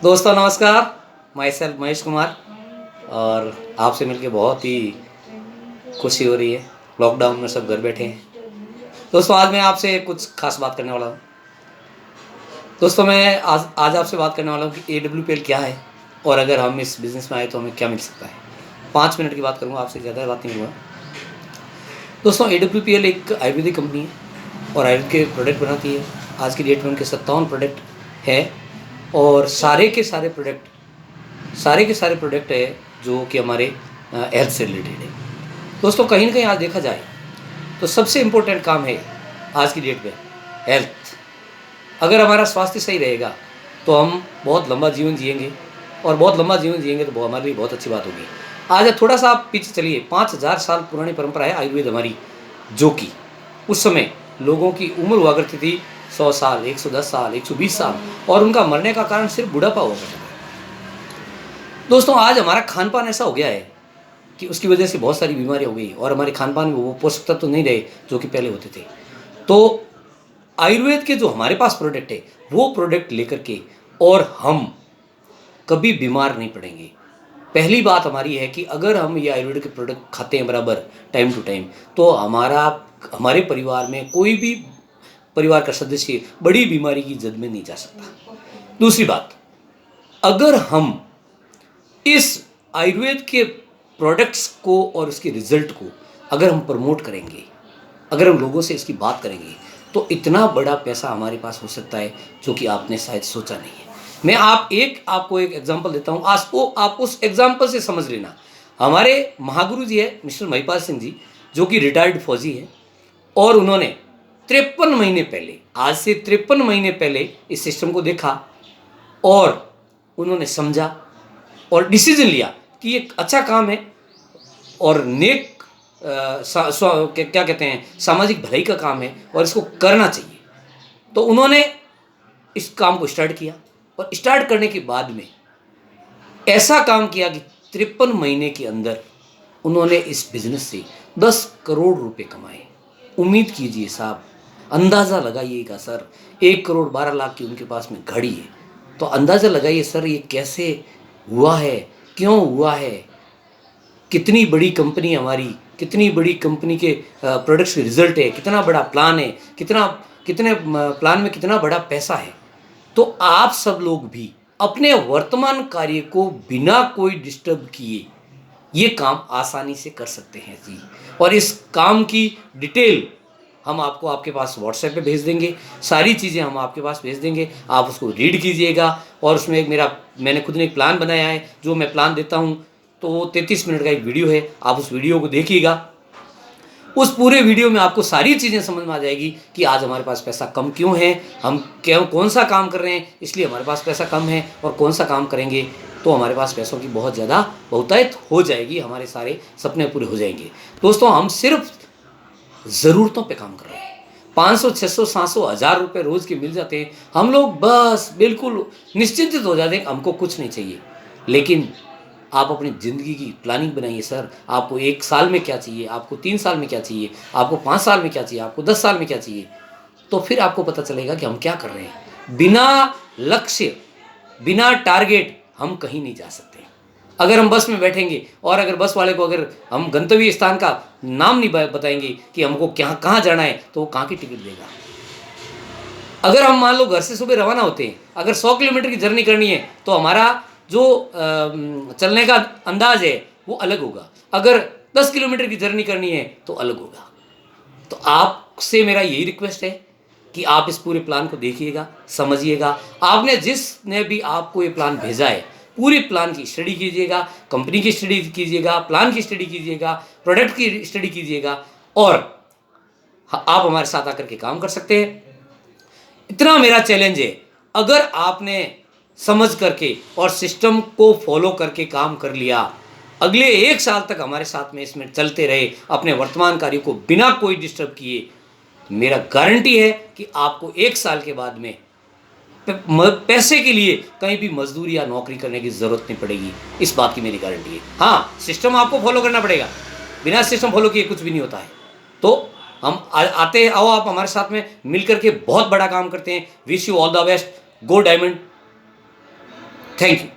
दोस्तों नमस्कार। My self Mahesh Kumar. और आपसे मिलके बहुत ही खुशी हो रही है। लॉकडाउन में सब घर बैठे हैं। दोस्तों आज मैं आपसे कुछ खास बात करने वाला हूँ। दोस्तों मैं आज आपसे बात करने वाला हूँ कि AWPL क्या है और अगर हम इस बिज़नेस में आए तो हमें क्या मिल सकता है। 5 मिनट की बात करूँगा, आपसे ज़्यादा बात नहीं करूँगा। दोस्तों AWPL एक आयुर्वेदिक कंपनी है और आयुर्वेद के प्रोडक्ट बनाती है। आज की डेट में उनके 57 प्रोडक्ट है और सारे के सारे प्रोडक्ट है जो कि हमारे हेल्थ से रिलेटेड है। दोस्तों कहीं ना कहीं आज देखा जाए तो सबसे इम्पोर्टेंट काम है आज की डेट में हेल्थ। अगर हमारा स्वास्थ्य सही रहेगा तो हम बहुत लंबा जीवन जिएंगे और बहुत लंबा जीवन जिएंगे तो हमारे लिए बहुत अच्छी बात होगी। आज थोड़ा सा आप पीछे चलिए, 5000 साल पुरानी परंपरा है आयुर्वेद हमारी, जो कि उस समय लोगों की उम्र हुआ करती थी 100 साल, 110 साल, 120 साल, और उनका मरने का कारण सिर्फ बुढ़ापा हुआ करता था। दोस्तों आज हमारा खान पान ऐसा हो गया है कि उसकी वजह से बहुत सारी बीमारियाँ हो गई और हमारे खान पान में वो पोषक तत्व तो नहीं रहे जो कि पहले होते थे। तो आयुर्वेद के जो हमारे पास प्रोडक्ट है वो प्रोडक्ट लेकर के और हम कभी बीमार नहीं पड़ेंगे। पहली बात हमारी है कि अगर हम ये आयुर्वेद के प्रोडक्ट खाते हैं बराबर टाइम टू टाइम तो हमारे परिवार में कोई भी परिवार का सदस्य बड़ी बीमारी की जद में नहीं जा सकता। दूसरी बात, अगर हम इस आयुर्वेद के प्रोडक्ट्स को और उसके रिजल्ट को अगर हम प्रमोट करेंगे, अगर हम लोगों से इसकी बात करेंगे तो इतना बड़ा पैसा हमारे पास हो सकता है जो कि आपने शायद सोचा नहीं है। मैं आपको एक एग्जांपल देता हूँ, आप उस एग्जांपल से समझ लेना। हमारे महागुरु जी है मिस्टर महिपाल सिंह जी, जो कि रिटायर्ड फौजी है और उन्होंने 53 महीने पहले, आज से 53 महीने पहले इस सिस्टम को देखा और उन्होंने समझा और डिसीजन लिया कि ये अच्छा काम है और नेक क्या कहते हैं, सामाजिक भलाई का काम है और इसको करना चाहिए। तो उन्होंने इस काम को स्टार्ट किया और स्टार्ट करने के बाद में ऐसा काम किया कि 53 महीने के अंदर उन्होंने इस बिजनेस से 10 करोड़ रुपए कमाए। उम्मीद कीजिए साहब, अंदाज़ा लगाइएगा सर, 1 करोड़ 12 लाख की उनके पास में घड़ी है। तो अंदाज़ा लगाइए सर ये कैसे हुआ है, क्यों हुआ है, कितनी बड़ी कंपनी हमारी, कितनी बड़ी कंपनी के प्रोडक्ट्स के रिजल्ट है, कितना बड़ा प्लान है, कितने प्लान में कितना बड़ा पैसा है। तो आप सब लोग भी अपने वर्तमान कार्य को बिना कोई डिस्टर्ब किए ये काम आसानी से कर सकते हैं जी। और इस काम की डिटेल हम आपको आपके पास व्हाट्सएप पे भेज देंगे, सारी चीज़ें हम आपके पास भेज देंगे, आप उसको रीड कीजिएगा। और उसमें मैंने खुद ने एक प्लान बनाया है, जो मैं प्लान देता हूँ तो वो 33 मिनट का एक वीडियो है, आप उस वीडियो को देखिएगा। उस पूरे वीडियो में आपको सारी चीज़ें समझ में आ जाएगी कि आज हमारे पास पैसा कम क्यों है, हम कौन सा काम कर रहे हैं इसलिए हमारे पास पैसा कम है, और कौन सा काम करेंगे तो हमारे पास पैसों की बहुत ज़्यादा बहुतायत हो जाएगी, हमारे सारे सपने पूरे हो जाएंगे। दोस्तों हम सिर्फ ज़रूरतों पे काम कर रहे हैं। 500, 600, 700, 1000 रुपये रोज़ के मिल जाते हैं, हम लोग बस बिल्कुल निश्चिंत हो जाते हैं, हमको कुछ नहीं चाहिए। लेकिन आप अपनी ज़िंदगी की प्लानिंग बनाइए सर, आपको 1 साल में क्या चाहिए, आपको 3 साल में क्या चाहिए, आपको 5 साल में क्या चाहिए, आपको 10 साल में क्या चाहिए। तो फिर आपको पता चलेगा कि हम क्या कर रहे हैं। बिना लक्ष्य, बिना टारगेट हम कहीं नहीं जा सकते। अगर हम बस में बैठेंगे और अगर बस वाले को अगर हम गंतव्य स्थान का नाम नहीं बताएंगे कि हमको कहाँ जाना है तो वो कहाँ की टिकट देगा। अगर हम मान लो घर से सुबह रवाना होते हैं, अगर 100 किलोमीटर की जर्नी करनी है तो हमारा जो चलने का अंदाज है वो अलग होगा, अगर 10 किलोमीटर की जर्नी करनी है तो अलग होगा। तो आपसे मेरा यही रिक्वेस्ट है कि आप इस पूरे प्लान को देखिएगा, समझिएगा। आपने जिसने भी आपको ये प्लान भेजा है पूरे प्लान की स्टडी कीजिएगा, कंपनी की स्टडी कीजिएगा, प्लान की स्टडी कीजिएगा, प्रोडक्ट की स्टडी कीजिएगा और आप हमारे साथ आकर के काम कर सकते हैं। इतना मेरा चैलेंज है, अगर आपने समझ करके और सिस्टम को फॉलो करके काम कर लिया, अगले 1 साल तक हमारे साथ में इसमें चलते रहे अपने वर्तमान कार्यों को बिना कोई डिस्टर्ब किए, तो मेरा गारंटी है कि आपको 1 साल के बाद में पैसे के लिए कहीं भी मजदूरी या नौकरी करने की ज़रूरत नहीं पड़ेगी। इस बात की मेरी गारंटी है। हाँ, सिस्टम आपको फॉलो करना पड़ेगा, बिना सिस्टम फॉलो किए कुछ भी नहीं होता है। तो हम आते हैं, आओ आप हमारे साथ में मिल करके बहुत बड़ा काम करते हैं। Wish you all the best. Go diamond. Thank you.